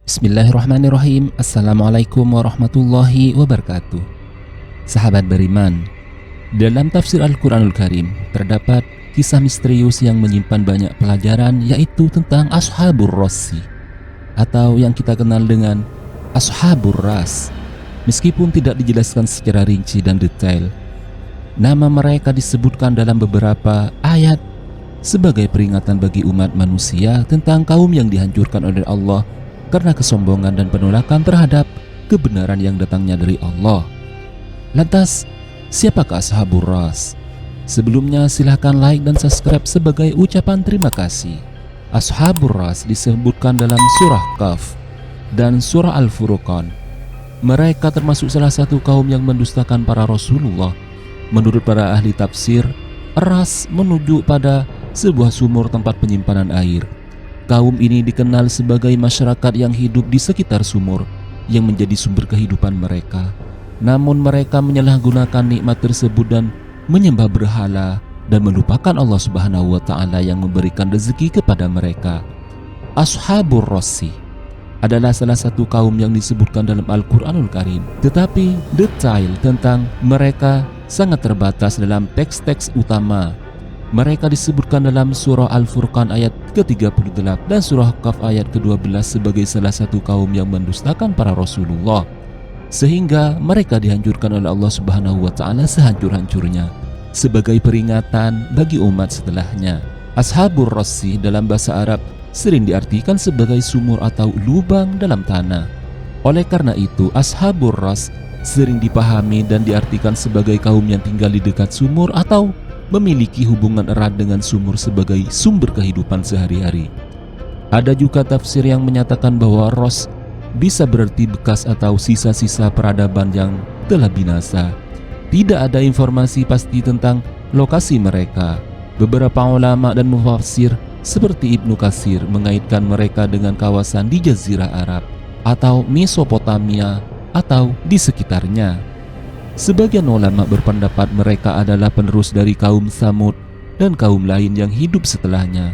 Bismillahirrahmanirrahim. Assalamualaikum warahmatullahi wabarakatuh. Sahabat beriman, dalam tafsir Al-Quranul Karim terdapat kisah misterius yang menyimpan banyak pelajaran, yaitu tentang Ashabur Rassi atau yang kita kenal dengan Ashabur Ras. Meskipun tidak dijelaskan secara rinci dan detail, nama mereka disebutkan dalam beberapa ayat sebagai peringatan bagi umat manusia tentang kaum yang dihancurkan oleh Allah karena kesombongan dan penolakan terhadap kebenaran yang datangnya dari Allah. Lantas, siapakah Ashabur Ras? Sebelumnya silahkan like dan subscribe sebagai ucapan terima kasih. Ashabur Ras disebutkan dalam surah Kahf dan surah Al-Furqan. Mereka termasuk salah satu kaum yang mendustakan para Rasulullah. Menurut para ahli tafsir, Ras menunjuk pada sebuah sumur tempat penyimpanan air. Kaum ini dikenal sebagai masyarakat yang hidup di sekitar sumur yang menjadi sumber kehidupan mereka. Namun mereka menyalahgunakan nikmat tersebut dan menyembah berhala dan melupakan Allah Subhanahu wa Ta'ala yang memberikan rezeki kepada mereka. Ashabur Rassi adalah salah satu kaum yang disebutkan dalam Al-Quranul Karim, tetapi detail tentang mereka sangat terbatas dalam teks-teks utama. Mereka disebutkan dalam surah Al-Furqan ayat ke-38 dan surah Kahf ayat ke-12 sebagai salah satu kaum yang mendustakan para Rasulullah, sehingga mereka dihancurkan oleh Allah Subhanahu wa Ta'ala sehancur-hancurnya sebagai peringatan bagi umat setelahnya. Ashabur Rassi dalam bahasa Arab sering diartikan sebagai sumur atau lubang dalam tanah. Oleh karena itu, Ashabur Ras sering dipahami dan diartikan sebagai kaum yang tinggal di dekat sumur atau memiliki hubungan erat dengan sumur sebagai sumber kehidupan sehari-hari. Ada juga tafsir yang menyatakan bahwa Ras bisa berarti bekas atau sisa-sisa peradaban yang telah binasa. Tidak ada informasi pasti tentang lokasi mereka. Beberapa ulama dan mufassir seperti Ibnu Katsir mengaitkan mereka dengan kawasan di Jazirah Arab atau Mesopotamia atau di sekitarnya. Sebagian ulama berpendapat mereka adalah penerus dari kaum Tsamud dan kaum lain yang hidup setelahnya.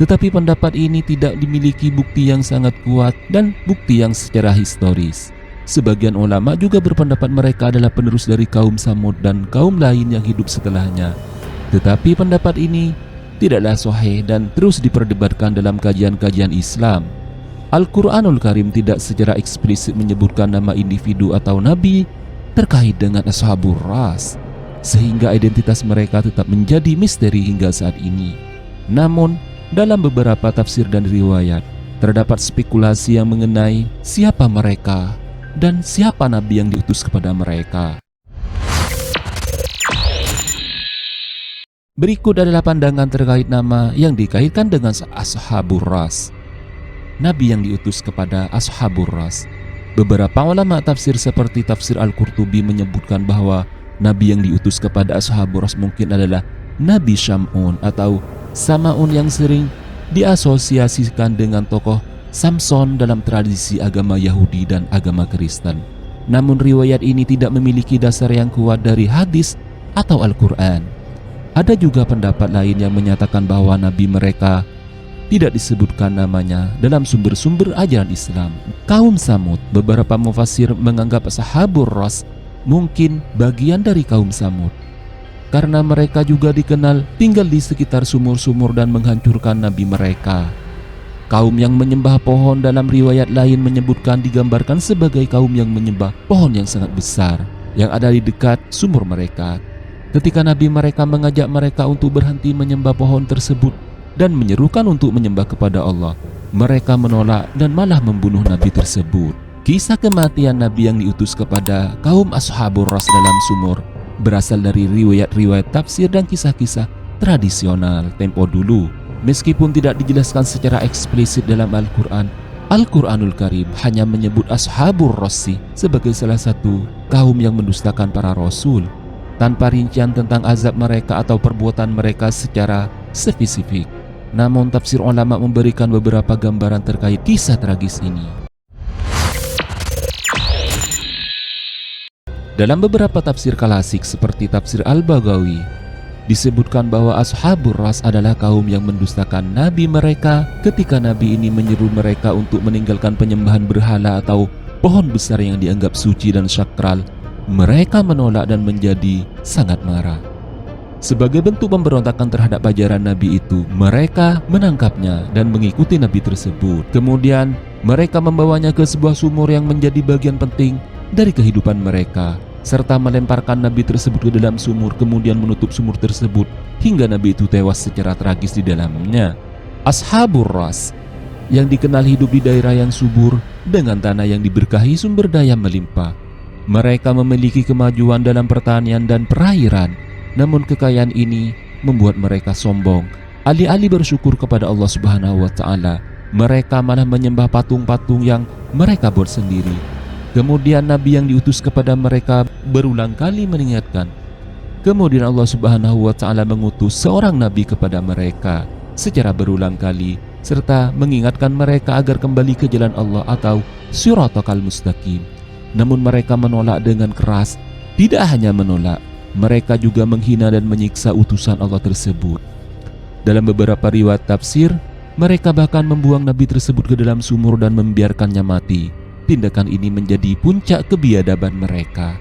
Tetapi pendapat ini tidak dimiliki bukti yang sangat kuat dan bukti yang secara historis. Sebagian ulama juga berpendapat mereka adalah penerus dari kaum Tsamud dan kaum lain yang hidup setelahnya. Tetapi pendapat ini tidaklah sahih dan terus diperdebatkan dalam kajian-kajian Islam. Al-Quranul Karim tidak secara eksplisit menyebutkan nama individu atau nabi terkait dengan Ashabur Ras, sehingga identitas mereka tetap menjadi misteri hingga saat ini. Namun, dalam beberapa tafsir dan riwayat, terdapat spekulasi yang mengenai siapa mereka dan siapa nabi yang diutus kepada mereka. Berikut adalah pandangan terkait nama yang dikaitkan dengan Ashabur Ras. Nabi yang diutus kepada Ashabur Ras. Beberapa ulama tafsir seperti tafsir Al-Qurtubi menyebutkan bahwa nabi yang diutus kepada Ashabur Ras mungkin adalah Nabi Syam'un atau Sama'un yang sering diasosiasikan dengan tokoh Samson dalam tradisi agama Yahudi dan agama Kristen. Namun riwayat ini tidak memiliki dasar yang kuat dari hadis atau Al-Quran. Ada juga pendapat lain yang menyatakan bahwa nabi mereka tidak disebutkan namanya dalam sumber-sumber ajaran Islam. Kaum Tsamud, beberapa mufassir menganggap Ashabur Ras mungkin bagian dari kaum Tsamud, karena mereka juga dikenal tinggal di sekitar sumur-sumur dan menghancurkan nabi mereka. Kaum yang menyembah pohon dalam riwayat lain menyebutkan digambarkan sebagai kaum yang menyembah pohon yang sangat besar yang ada di dekat sumur mereka. Ketika nabi mereka mengajak mereka untuk berhenti menyembah pohon tersebut dan menyerukan untuk menyembah kepada Allah, mereka menolak dan malah membunuh nabi tersebut. Kisah kematian nabi yang diutus kepada kaum Ashabur Ras dalam sumur berasal dari riwayat-riwayat tafsir dan kisah-kisah tradisional tempo dulu. Meskipun tidak dijelaskan secara eksplisit dalam Al-Quran, Al-Quranul Karim hanya menyebut Ashabur Rassi sebagai salah satu kaum yang mendustakan para Rasul, tanpa rincian tentang azab mereka atau perbuatan mereka secara spesifik. Namun tafsir ulama memberikan beberapa gambaran terkait kisah tragis ini. Dalam beberapa tafsir klasik seperti tafsir Al-Baghawi, Disebutkan bahwa Ashabur Ras adalah kaum yang mendustakan Nabi mereka ketika Nabi ini menyeru mereka untuk meninggalkan penyembahan berhala atau pohon besar yang dianggap suci dan sakral. Mereka menolak dan menjadi sangat marah. Sebagai bentuk pemberontakan terhadap ajaran Nabi itu, mereka menangkapnya dan mengikuti Nabi tersebut. Kemudian mereka membawanya ke sebuah sumur yang menjadi bagian penting dari kehidupan mereka, serta melemparkan Nabi tersebut ke dalam sumur, kemudian menutup sumur tersebut hingga Nabi itu tewas secara tragis di dalamnya. Ashabur Ras yang dikenal hidup di daerah yang subur dengan tanah yang diberkahi sumber daya melimpah. Mereka memiliki kemajuan dalam pertanian dan perairan, namun kekayaan ini membuat mereka sombong. Alih-alih bersyukur kepada Allah Subhanahu wa Ta'ala, mereka malah menyembah patung-patung yang mereka buat sendiri. Kemudian Nabi yang diutus kepada mereka berulang kali mengingatkan. Kemudian Allah Subhanahu wa Ta'ala mengutus seorang Nabi kepada mereka secara berulang kali, serta mengingatkan mereka agar kembali ke jalan Allah atau Shiratal Mustaqim. Namun mereka menolak dengan keras. Tidak hanya menolak, mereka juga menghina dan menyiksa utusan Allah tersebut. Dalam beberapa riwayat tafsir, mereka bahkan membuang Nabi tersebut ke dalam sumur dan membiarkannya mati. Tindakan ini menjadi puncak kebiadaban mereka.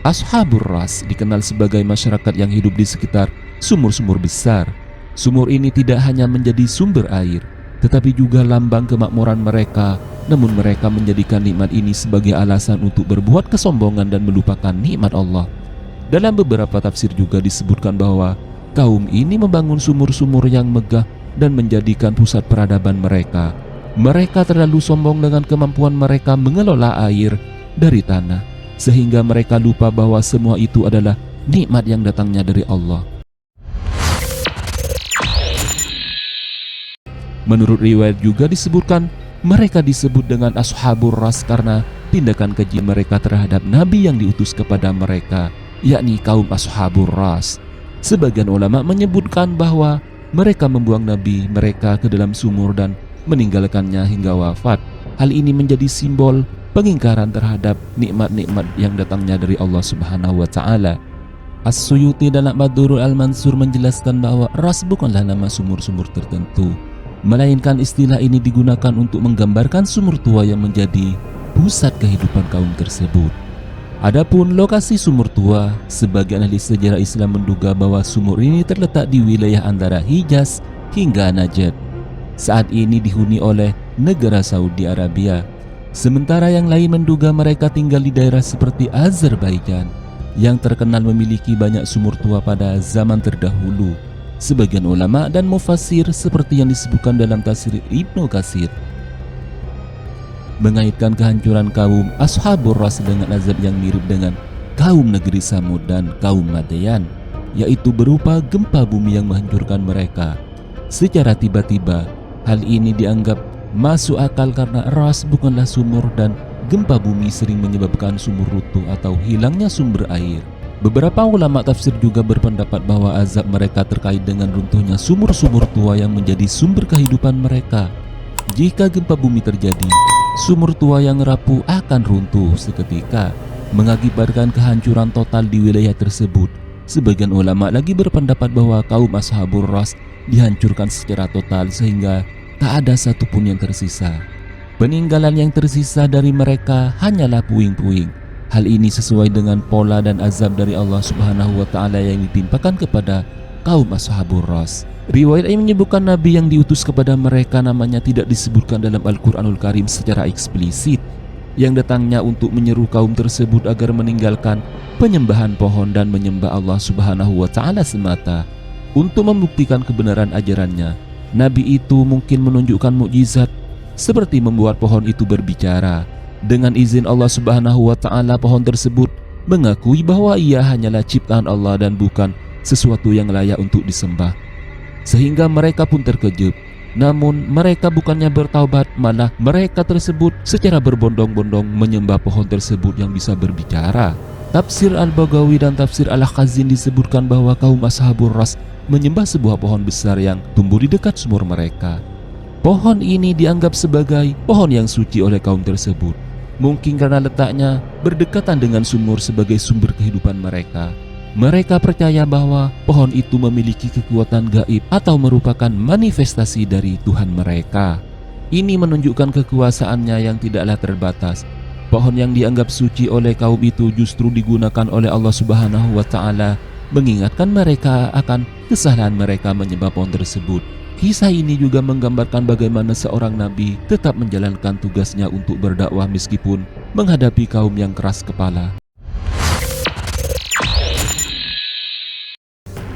Ashabur Ras dikenal sebagai masyarakat yang hidup di sekitar sumur-sumur besar. Sumur ini tidak hanya menjadi sumber air, tetapi juga lambang kemakmuran mereka. Namun mereka menjadikan nikmat ini sebagai alasan untuk berbuat kesombongan dan melupakan nikmat Allah. Dalam beberapa tafsir juga disebutkan bahwa kaum ini membangun sumur-sumur yang megah dan menjadikan pusat peradaban mereka. Mereka terlalu sombong dengan kemampuan mereka mengelola air dari tanah, sehingga mereka lupa bahwa semua itu adalah nikmat yang datangnya dari Allah. Menurut riwayat juga disebutkan mereka disebut dengan Ashabur Ras karena tindakan keji mereka terhadap Nabi yang diutus kepada mereka, yakni kaum Ashabur Ras. Sebagian ulama menyebutkan bahwa mereka membuang Nabi mereka ke dalam sumur dan meninggalkannya hingga wafat. Hal ini menjadi simbol pengingkaran terhadap nikmat-nikmat yang datangnya dari Allah Subhanahu wa Ta'ala. As-Suyuti dalam Badrul Al-Mansur menjelaskan bahwa Ras bukanlah nama sumur-sumur tertentu, melainkan istilah ini digunakan untuk menggambarkan sumur tua yang menjadi pusat kehidupan kaum tersebut. Adapun lokasi sumur tua, sebagian ahli sejarah Islam menduga bahwa sumur ini terletak di wilayah antara Hijaz hingga Najd. Saat ini dihuni oleh negara Saudi Arabia. Sementara yang lain menduga mereka tinggal di daerah seperti Azerbaijan yang terkenal memiliki banyak sumur tua pada zaman terdahulu. Sebagian ulama dan mufassir seperti yang disebutkan dalam tafsir Ibnu Katsir mengaitkan kehancuran kaum Ashabur Ras dengan azab yang mirip dengan kaum negeri Samud dan kaum Madian, yaitu berupa gempa bumi yang menghancurkan mereka secara tiba-tiba. Hal ini dianggap masuk akal karena Ras bukanlah sumur dan gempa bumi sering menyebabkan sumur runtuh atau hilangnya sumber air. Beberapa ulama tafsir juga berpendapat bahwa azab mereka terkait dengan runtuhnya sumur-sumur tua yang menjadi sumber kehidupan mereka. Jika gempa bumi terjadi, sumur tua yang rapuh akan runtuh seketika, mengakibatkan kehancuran total di wilayah tersebut. Sebagian ulama lagi berpendapat bahwa kaum Ashabur Ras dihancurkan secara total sehingga tak ada satupun yang tersisa. Peninggalan yang tersisa dari mereka hanyalah puing-puing. Hal ini sesuai dengan pola dan azab dari Allah Subhanahu wa Ta'ala yang ditimpakan kepada kaum Ashabur Ras. Riwayat yang menyebutkan Nabi yang diutus kepada mereka namanya tidak disebutkan dalam Al-Quranul Karim secara eksplisit, yang datangnya untuk menyeru kaum tersebut agar meninggalkan penyembahan pohon dan menyembah Allah Subhanahu wa Ta'ala semata. Untuk membuktikan kebenaran ajarannya, Nabi itu mungkin menunjukkan mukjizat seperti membuat pohon itu berbicara. Dengan izin Allah Subhanahu wa Ta'ala, pohon tersebut mengakui bahwa ia hanyalah ciptaan Allah dan bukan sesuatu yang layak untuk disembah. Sehingga mereka pun terkejut. Namun mereka bukannya bertaubat, malah mereka tersebut secara berbondong-bondong menyembah pohon tersebut yang bisa berbicara. Tafsir Al-Baghawi dan tafsir Al-Khazin disebutkan bahwa kaum Ashabur Ras menyembah sebuah pohon besar yang tumbuh di dekat sumur mereka. Pohon ini dianggap sebagai pohon yang suci oleh kaum tersebut. Mungkin karena letaknya berdekatan dengan sumur sebagai sumber kehidupan mereka. Mereka percaya bahwa pohon itu memiliki kekuatan gaib atau merupakan manifestasi dari Tuhan mereka. Ini menunjukkan kekuasaannya yang tidaklah terbatas. Pohon yang dianggap suci oleh kaum itu justru digunakan oleh Allah Subhanahu wa Ta'ala, mengingatkan mereka akan kesalahan mereka menyembah pohon tersebut. Kisah ini juga menggambarkan bagaimana seorang nabi tetap menjalankan tugasnya untuk berdakwah meskipun menghadapi kaum yang keras kepala.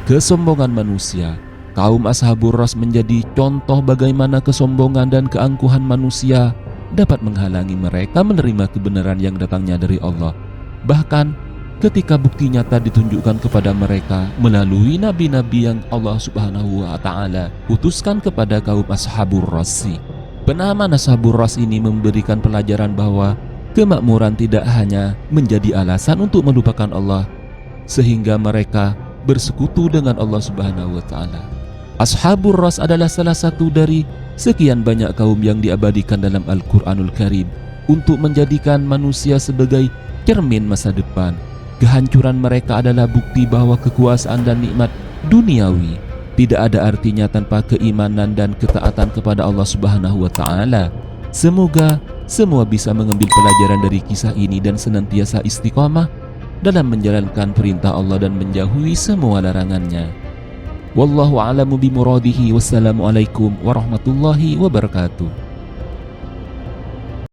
Kesombongan manusia. Kaum Ashabur Ras menjadi contoh bagaimana kesombongan dan keangkuhan manusia dapat menghalangi mereka menerima kebenaran yang datangnya dari Allah. Bahkan ketika bukti nyata ditunjukkan kepada mereka melalui nabi-nabi yang Allah Subhanahu wa Ta'ala utuskan kepada kaum Ashabur Ras. Penamaan Ashabur Ras ini memberikan pelajaran bahwa kemakmuran tidak hanya menjadi alasan untuk melupakan Allah sehingga mereka bersekutu dengan Allah Subhanahu wa Ta'ala. Ashabur Ras adalah salah satu dari sekian banyak kaum yang diabadikan dalam Al-Quranul Karim untuk menjadikan manusia sebagai cermin masa depan. Kehancuran mereka adalah bukti bahwa kekuasaan dan nikmat duniawi tidak ada artinya tanpa keimanan dan ketaatan kepada Allah Subhanahu wa Ta'ala. Semoga semua bisa mengambil pelajaran dari kisah ini dan senantiasa istiqamah dalam menjalankan perintah Allah dan menjauhi semua larangannya. Wallahu a'lamu bimuradihi. Wassalamualaikum warahmatullahi wabarakatuh.